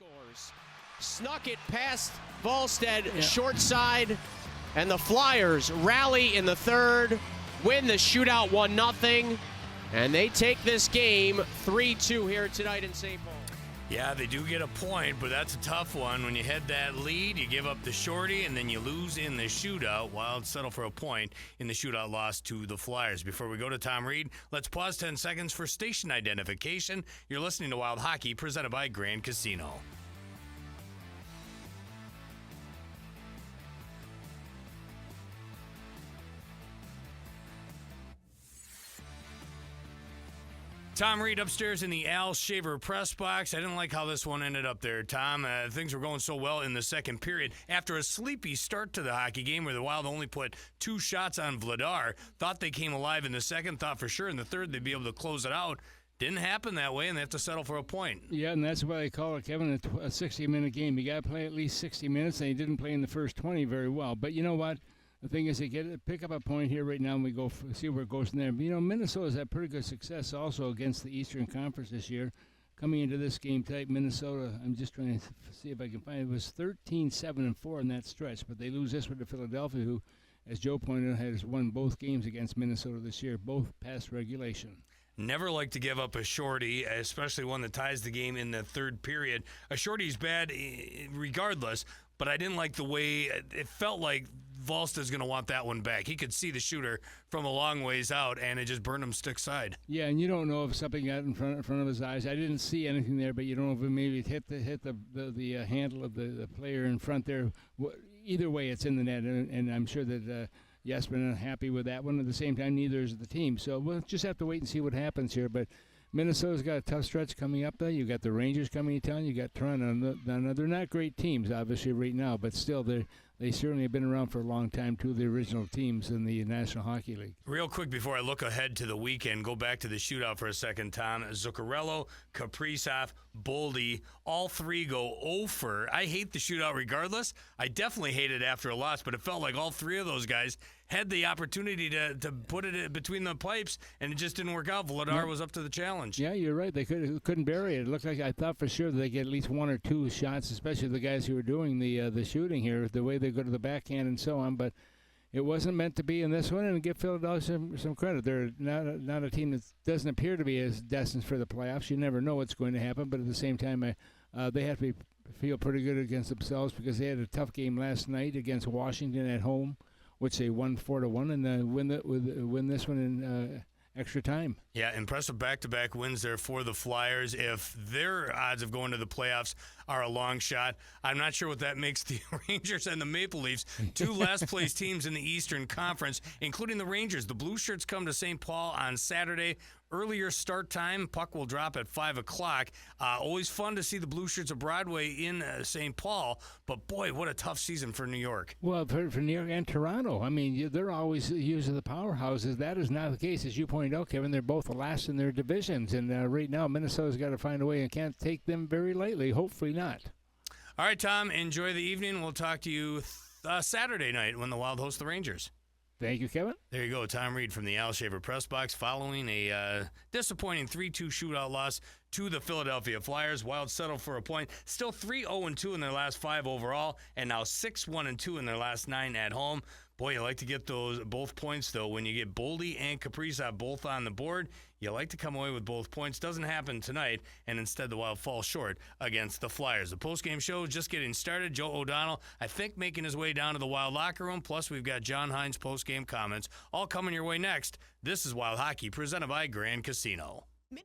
Scores. Snuck it past Volstead, short side, and the Flyers rally in the third, win the shootout 1-0, and they take this game 3-2 here tonight in St. Paul. Yeah, they do get a point, but that's a tough one. When you had that lead, you give up the shorty, and then you lose in the shootout. Wild settle for a point in the shootout loss to the Flyers. Before we go to Tom Reid, let's pause 10 seconds for station identification. You're listening to Wild Hockey, presented by Grand Casino. Tom Reid upstairs in the Al Shaver press box. I didn't like how this one ended up there, Tom. Things were going so well in the second period. After a sleepy start to the hockey game where the Wild only put 2 shots on Vladar, thought they came alive in the second, thought for sure in the third they'd be able to close it out. Didn't happen that way, and they have to settle for a point. Yeah, and that's why I call it, Kevin, a 60-minute game. You got to play at least 60 minutes, and he didn't play in the first 20 very well. But you know what? The thing is, they pick up a point here right now, and we go see where it goes from there. But, Minnesota's had pretty good success also against the Eastern Conference this year. Coming into this game tonight, Minnesota, I'm just trying to see if I can find it, was 13-7-4 in that stretch. But they lose this one to Philadelphia, who, as Joe pointed out, has won both games against Minnesota this year, both past regulation. Never like to give up a shorty, especially one that ties the game in the third period. A shorty's bad regardless, but I didn't like the way it felt like Volsted's going to want that one back. He could see the shooter from a long ways out, and it just burned him stick side. Yeah, and you don't know if something got in front of his eyes. I didn't see anything there, but you don't know if it maybe hit the handle of the player in front there. Either way, it's in the net, and I'm sure that Jesper's not happy with that one. At the same time, neither is the team. So we'll just have to wait and see what happens here. But Minnesota's got a tough stretch coming up there. You got the Rangers coming to town. You got Toronto. They're not great teams, obviously, right now, but still they certainly have been around for a long time, two of the original teams in the National Hockey League. Real quick before I look ahead to the weekend, go back to the shootout for a second, Tom. Zuccarello, Kaprizov, Boldy, all three go 0-for. I hate the shootout regardless. I definitely hate it after a loss, but it felt like all three of those guys had the opportunity to put it between the pipes, and it just didn't work out. Vladar was up to the challenge. Yeah, you're right. They couldn't bury it. It looked like I thought for sure that they get at least 1 or 2 shots, especially the guys who were doing the shooting here, the way they go to the backhand and so on. But it wasn't meant to be in this one, and give Philadelphia some credit. They're not a team that doesn't appear to be as destined for the playoffs. You never know what's going to happen, but at the same time, they have to feel pretty good against themselves because they had a tough game last night against Washington at home, which they won 4-1, and win this one in extra time. Yeah, impressive back-to-back wins there for the Flyers. If their odds of going to the playoffs are a long shot, I'm not sure what that makes the Rangers and the Maple Leafs, 2 last-place teams in the Eastern Conference, including the Rangers. The Blue Shirts come to St. Paul on Saturday. Earlier start time. Puck will drop at 5 o'clock. Always fun to see the Blue Shirts of Broadway in St. Paul, but boy, what a tough season for New York. Well, for New York and Toronto, I mean, they're always using the powerhouses. That is not the case, as you pointed out, Kevin. They're both the last in their divisions, and right now Minnesota's got to find a way and can't take them very lightly. Hopefully not. All right, Tom, enjoy the evening. We'll talk to you Saturday night when the Wild host the Rangers. Thank you, Kevin. There you go. Tom Reid from the Al Shaver press box following a disappointing 3-2 shootout loss to the Philadelphia Flyers. Wild settled for a point. Still 3-0-2 in their last 5 overall, and now 6-1-2 in their last 9 at home. Boy, you like to get both points, though. When you get Boldy and Kaprizov both on the board, you like to come away with both points. Doesn't happen tonight, and instead the Wild fall short against the Flyers. The postgame show is just getting started. Joe O'Donnell, I think, making his way down to the Wild locker room. Plus, we've got John Hines' postgame comments all coming your way next. This is Wild Hockey, presented by Grand Casino.